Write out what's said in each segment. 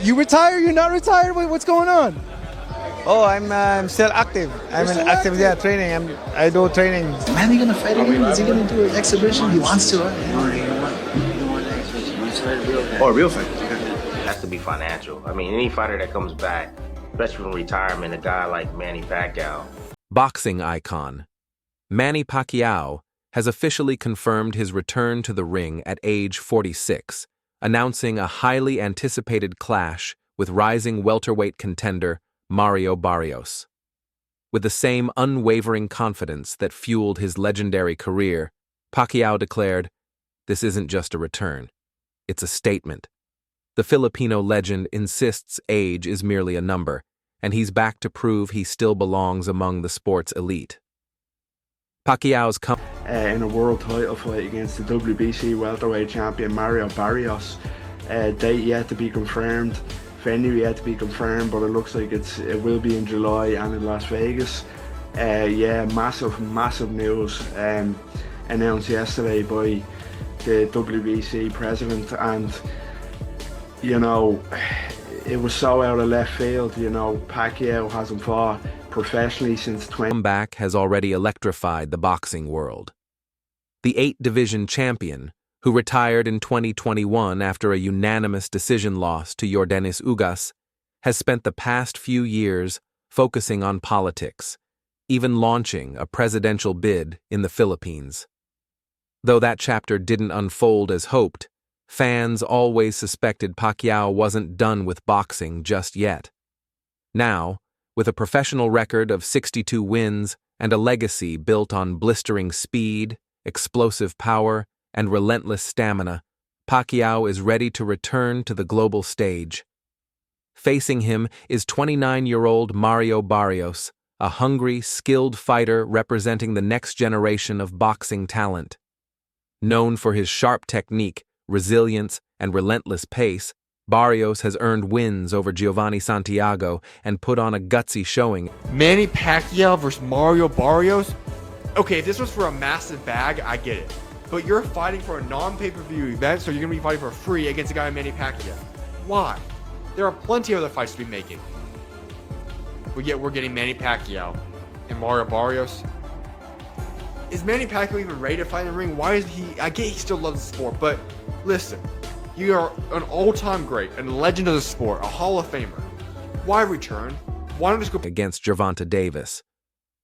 You retire? You're not retired? What's going on? Oh, I'm still active. I'm in active, yeah, training. I do training. Man, he gonna fight again? Is he gonna do an exhibition? He wants to, right? Oh, a real fight. It has to be financial. I mean, any fighter that comes back, especially from retirement, a guy like Manny Pacquiao. Boxing icon Manny Pacquiao has officially confirmed his return to the ring at age 46, announcing a highly anticipated clash with rising welterweight contender Mario Barrios. With the same unwavering confidence that fueled his legendary career, Pacquiao declared, "This isn't just a return. It's a statement." The Filipino legend insists age is merely a number, and he's back to prove he still belongs among the sport's elite. Pacquiao's in a world title fight against the WBC welterweight champion Mario Barrios. Date yet to be confirmed, venue yet to be confirmed, but it looks like it will be in July and in Las Vegas. Yeah, massive news announced yesterday by the WBC president, and you know, it was so out of left field. You know, Pacquiao hasn't fought professionally since comeback has already electrified the boxing world. The 8-division champion, who retired in 2021 after a unanimous decision loss to Yordenis Ugas, has spent the past few years focusing on politics, even launching a presidential bid in the Philippines. Though that chapter didn't unfold as hoped, fans always suspected Pacquiao wasn't done with boxing just yet. Now, with a professional record of 62 wins and a legacy built on blistering speed, explosive power, and relentless stamina, Pacquiao is ready to return to the global stage. Facing him is 29-year-old Mario Barrios, a hungry, skilled fighter representing the next generation of boxing talent. Known for his sharp technique, resilience, and relentless pace, Barrios has earned wins over Giovanni Santiago and put on a gutsy showing. Manny Pacquiao versus Mario Barrios? Okay, if this was for a massive bag, I get it. But you're fighting for a non-pay-per-view event, so you're going to be fighting for free against a guy like Manny Pacquiao. Why? There are plenty of other fights to be making. But yet we're getting Manny Pacquiao and Mario Barrios. Is Manny Pacquiao even ready to fight in the ring? Why is he? I get he still loves the sport, but listen, you are an all-time great, a legend of the sport, a Hall of Famer. Why return? Why not just go against Gervonta Davis?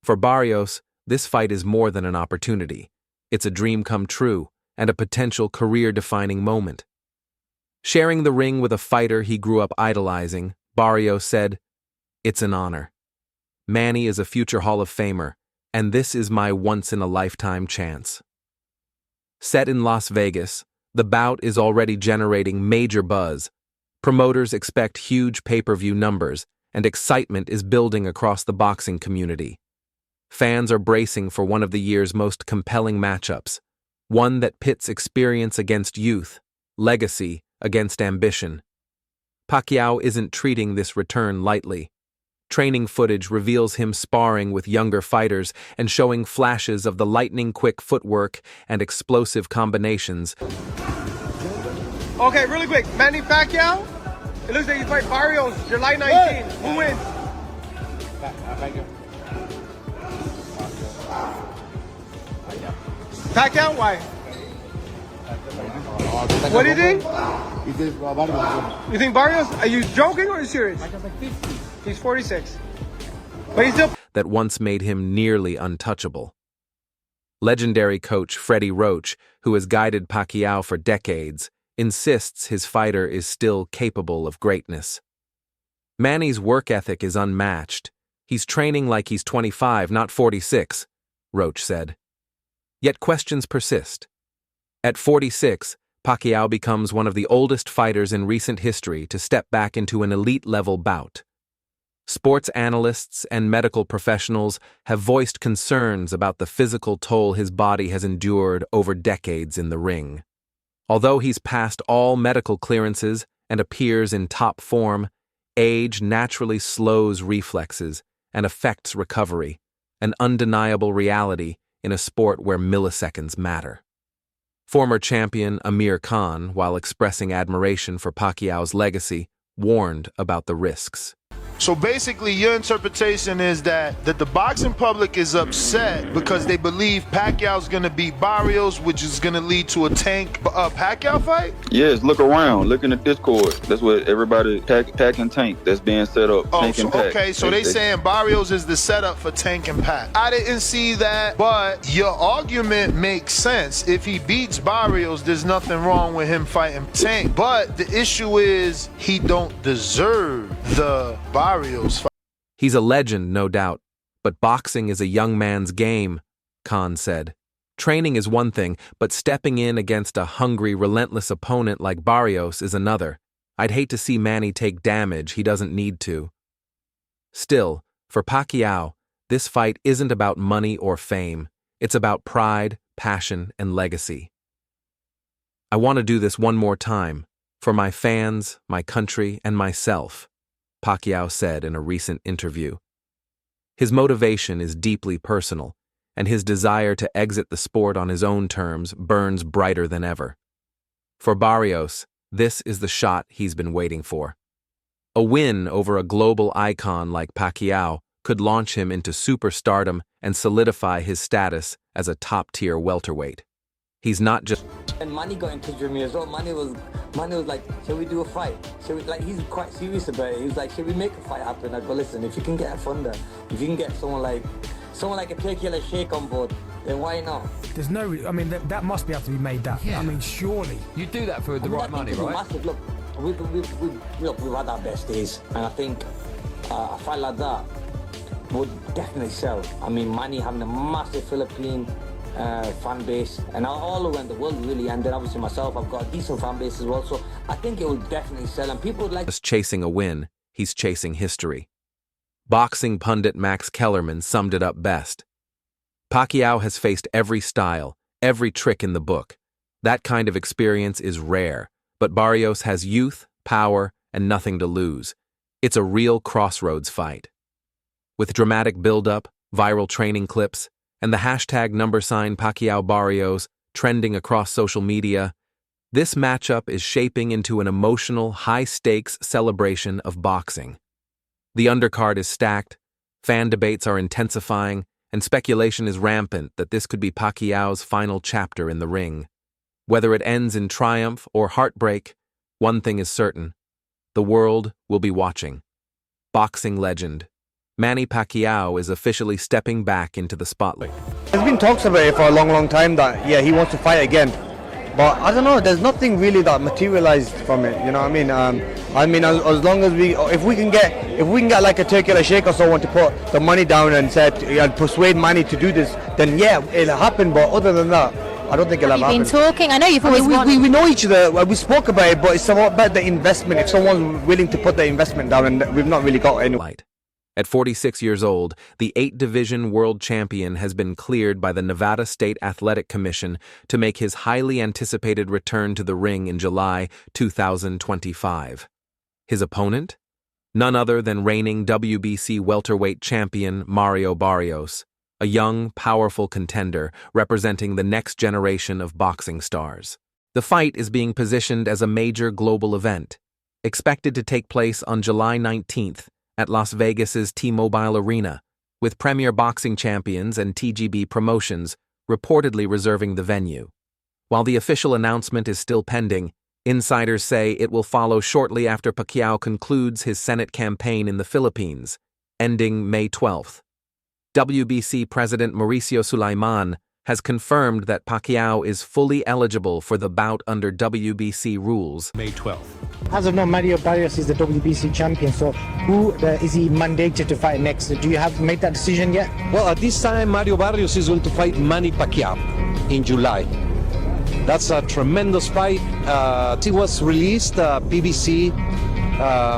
For Barrios, this fight is more than an opportunity. It's a dream come true and a potential career-defining moment. Sharing the ring with a fighter he grew up idolizing, Barrios said, "It's an honor. Manny is a future Hall of Famer, and this is my once-in-a-lifetime chance." Set in Las Vegas, the bout is already generating major buzz. Promoters expect huge pay-per-view numbers, and excitement is building across the boxing community. Fans are bracing for one of the year's most compelling matchups, one that pits experience against youth, legacy against ambition. Pacquiao isn't treating this return lightly. Training footage reveals him sparring with younger fighters and showing flashes of the lightning-quick footwork and explosive combinations. Okay, really quick. Manny Pacquiao. It looks like you fight Barrios July 19th. Who wins? Pacquiao? Why? What do you think? You think Barrios? Are you joking or are you serious? He's 46. But he's still... That once made him nearly untouchable. Legendary coach Freddie Roach, who has guided Pacquiao for decades, insists his fighter is still capable of greatness. Manny's work ethic is unmatched. He's training like he's 25, not 46, Roach said. Yet questions persist. At 46, Pacquiao becomes one of the oldest fighters in recent history to step back into an elite-level bout. Sports analysts and medical professionals have voiced concerns about the physical toll his body has endured over decades in the ring. Although he's passed all medical clearances and appears in top form, age naturally slows reflexes and affects recovery, an undeniable reality in a sport where milliseconds matter. Former champion Amir Khan, while expressing admiration for Pacquiao's legacy, warned about the risks. So basically, your interpretation is that the boxing public is upset because they believe Pacquiao's going to beat Barrios, which is going to lead to a Tank Pacquiao fight? Yes, look around. Look in the Discord. That's what everybody, Pac and Tank, that's being set up. Oh, Tank so, and Pac. okay, so they saying Barrios is the setup for Tank and Pac. I didn't see that, but your argument makes sense. If he beats Barrios, there's nothing wrong with him fighting Tank. But the issue is he don't deserve the Barrios fight. He's a legend, no doubt, but boxing is a young man's game, Khan said. Training is one thing, but stepping in against a hungry, relentless opponent like Barrios is another. I'd hate to see Manny take damage he doesn't need to. Still, for Pacquiao, this fight isn't about money or fame. It's about pride, passion, and legacy. I want to do this one more time, for my fans, my country, and myself, Pacquiao said in a recent interview. His motivation is deeply personal, and his desire to exit the sport on his own terms burns brighter than ever. For Barrios, this is the shot he's been waiting for. A win over a global icon like Pacquiao could launch him into superstardom and solidify his status as a top-tier welterweight. He's not just... And Manny got in touch with me as well. Manny was like, shall we do a fight? He's quite serious about it. He was like, shall we make a fight happen? I go, listen, if you can get a funder, if you can get someone like a Tequila Shake on board, then why not? There's no, I mean, that must have to be made that. Yeah. I mean, surely. You do that for the right money, right? Massive. Look, we've had our best days, and I think a fight like that would definitely sell. I mean, Manny having a massive Philippine fan base, and all around the world really, and then obviously myself, I've got a decent fan base as well, so I think it will definitely sell, and people would like... Just chasing a win, he's chasing history. Boxing pundit Max Kellerman summed it up best. Pacquiao has faced every style, every trick in the book. That kind of experience is rare, but Barrios has youth, power, and nothing to lose. It's a real crossroads fight. With dramatic build-up, viral training clips, and the hashtag #Pacquiao Barrios trending across social media, this matchup is shaping into an emotional, high-stakes celebration of boxing. The undercard is stacked, fan debates are intensifying, and speculation is rampant that this could be Pacquiao's final chapter in the ring. Whether it ends in triumph or heartbreak, one thing is certain: the world will be watching. Boxing legend Manny Pacquiao is officially stepping back into the spotlight. There's been talks about it for a long time that, yeah, he wants to fight again. But I don't know, there's nothing really that materialized from it, you know what I mean? As long as if we can get like a Tequila Shake or someone to put the money down and persuade Manny to do this, then yeah, it'll happen. But other than that, I don't think it'll happen. You've been talking. I know you've always we know each other. We spoke about it, but it's about the investment. If someone's willing to put the investment down, and we've not really got any. At 46 years old, the 8-division world champion has been cleared by the Nevada State Athletic Commission to make his highly anticipated return to the ring in July 2025. His opponent? None other than reigning WBC welterweight champion Mario Barrios, a young, powerful contender representing the next generation of boxing stars. The fight is being positioned as a major global event, expected to take place on July 19th, at Las Vegas's T-Mobile Arena, with premier boxing champions and TGB Promotions reportedly reserving the venue. While the official announcement is still pending, insiders say it will follow shortly after Pacquiao concludes his Senate campaign in the Philippines, ending May 12th. WBC President Mauricio Sulaiman has confirmed that Pacquiao is fully eligible for the bout under WBC rules. May 12th. As of now, Mario Barrios is the WBC champion, so who is he mandated to fight next? Do you have made that decision yet? Well, at this time, Mario Barrios is going to fight Manny Pacquiao in July. That's a tremendous fight. It was released, PBC.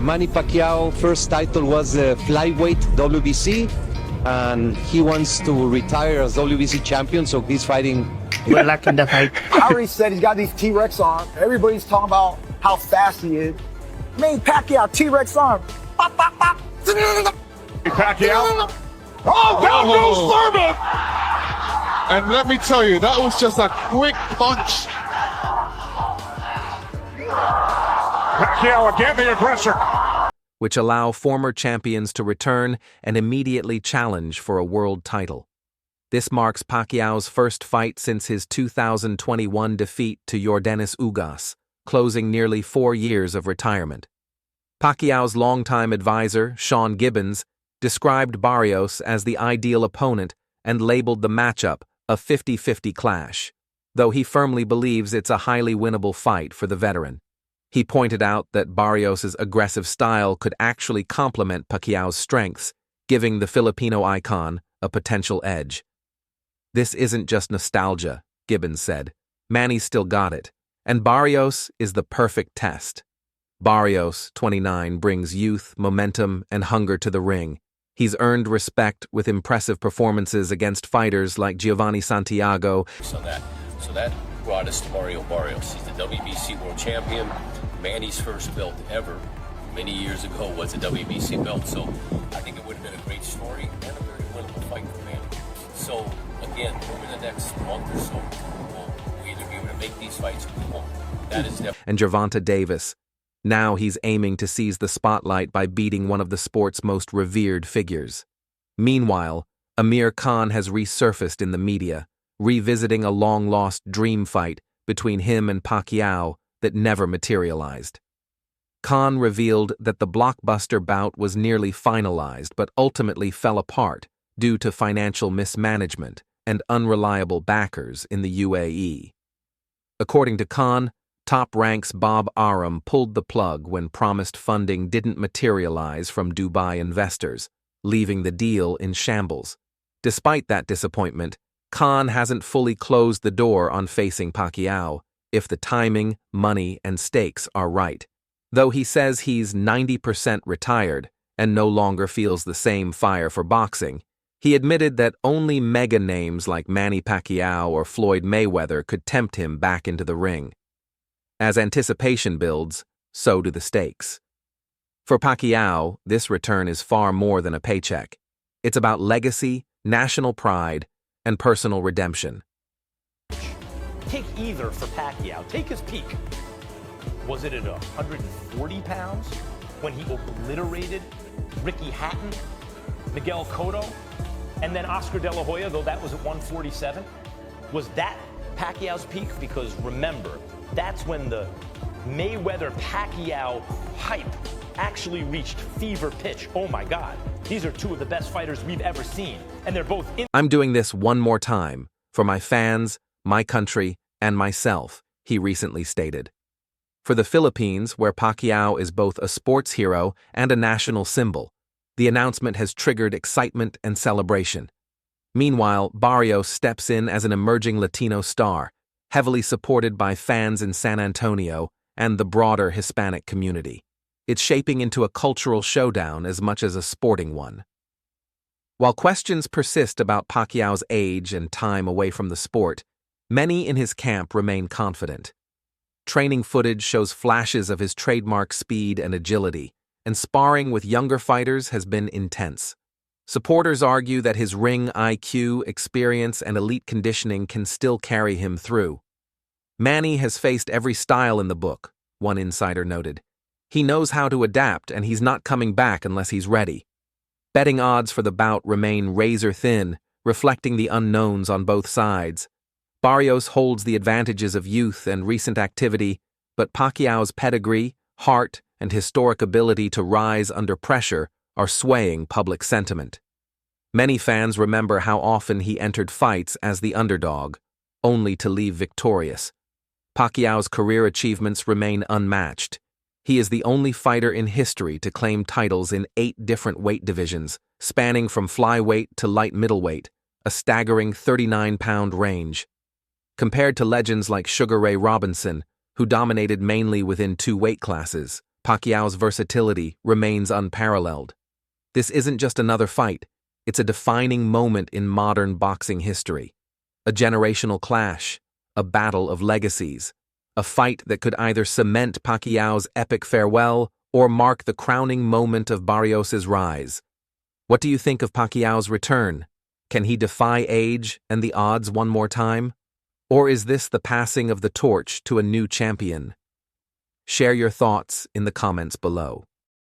Manny Pacquiao first title was the flyweight WBC, and he wants to retire as WBC champion, so he's fighting. Good luck in the fight. I already said he's got these T-Rex arms. Everybody's talking about how fast he is. Manny Pacquiao, T-Rex arm. Pop, pop, pop. Pacquiao. Oh, down goes Thurman! And let me tell you, that was just a quick punch. Pacquiao again, the aggressor. which allow former champions to return and immediately challenge for a world title. This marks Pacquiao's first fight since his 2021 defeat to Yordenis Ugas, closing nearly 4 years of retirement. Pacquiao's longtime advisor, Sean Gibbons, described Barrios as the ideal opponent and labeled the matchup a 50-50 clash, though he firmly believes it's a highly winnable fight for the veteran. He pointed out that Barrios' aggressive style could actually complement Pacquiao's strengths, giving the Filipino icon a potential edge. "This isn't just nostalgia," Gibbons said. "Manny's still got it, and Barrios is the perfect test." Barrios, 29, brings youth, momentum, and hunger to the ring. He's earned respect with impressive performances against fighters like Giovanni Santiago. So that brought us to Mario Barrios. He's the WBC World Champion. Manny's first belt ever, many years ago, was a WBC belt. So I think it would have been a great story and a very winnable fight for Manny. So again, over the next month or so, we'll either be able to make these fights or we won't. That is definitely. And Gervonta Davis. Now he's aiming to seize the spotlight by beating one of the sport's most revered figures. Meanwhile, Amir Khan has resurfaced in the media, revisiting a long-lost dream fight between him and Pacquiao that never materialized. Khan revealed that the blockbuster bout was nearly finalized but ultimately fell apart due to financial mismanagement and unreliable backers in the UAE. According to Khan, Top Rank's Bob Arum pulled the plug when promised funding didn't materialize from Dubai investors, leaving the deal in shambles. Despite that disappointment, Khan hasn't fully closed the door on facing Pacquiao if the timing, money, and stakes are right. Though he says he's 90% retired and no longer feels the same fire for boxing, he admitted that only mega names like Manny Pacquiao or Floyd Mayweather could tempt him back into the ring. As anticipation builds, so do the stakes. For Pacquiao, this return is far more than a paycheck. It's about legacy, national pride, and personal redemption. Take either for Pacquiao. Take his peak. Was it at 140 pounds when he obliterated Ricky Hatton, Miguel Cotto, and then Oscar De La Hoya, though that was at 147? Was that Pacquiao's peak? Because remember, that's when the Mayweather-Pacquiao hype actually reached fever pitch. Oh my God, these are two of the best fighters we've ever seen, and they're both in. "I'm doing this one more time, for my fans, my country, and myself," he recently stated. For the Philippines, where Pacquiao is both a sports hero and a national symbol, the announcement has triggered excitement and celebration. Meanwhile, Barrios steps in as an emerging Latino star, heavily supported by fans in San Antonio and the broader Hispanic community. It's shaping into a cultural showdown as much as a sporting one. While questions persist about Pacquiao's age and time away from the sport, many in his camp remain confident. Training footage shows flashes of his trademark speed and agility, and sparring with younger fighters has been intense. Supporters argue that his ring IQ, experience, and elite conditioning can still carry him through. "Manny has faced every style in the book," one insider noted. "He knows how to adapt, and he's not coming back unless he's ready." Betting odds for the bout remain razor-thin, reflecting the unknowns on both sides. Barrios holds the advantages of youth and recent activity, but Pacquiao's pedigree, heart, and historic ability to rise under pressure are swaying public sentiment. Many fans remember how often he entered fights as the underdog, only to leave victorious. Pacquiao's career achievements remain unmatched. He is the only fighter in history to claim titles in 8 different weight divisions, spanning from flyweight to light middleweight, a staggering 39-pound range. Compared to legends like Sugar Ray Robinson, who dominated mainly within 2 weight classes, Pacquiao's versatility remains unparalleled. This isn't just another fight, it's a defining moment in modern boxing history. A generational clash, a battle of legacies, a fight that could either cement Pacquiao's epic farewell or mark the crowning moment of Barrios' rise. What do you think of Pacquiao's return? Can he defy age and the odds one more time? Or is this the passing of the torch to a new champion? Share your thoughts in the comments below.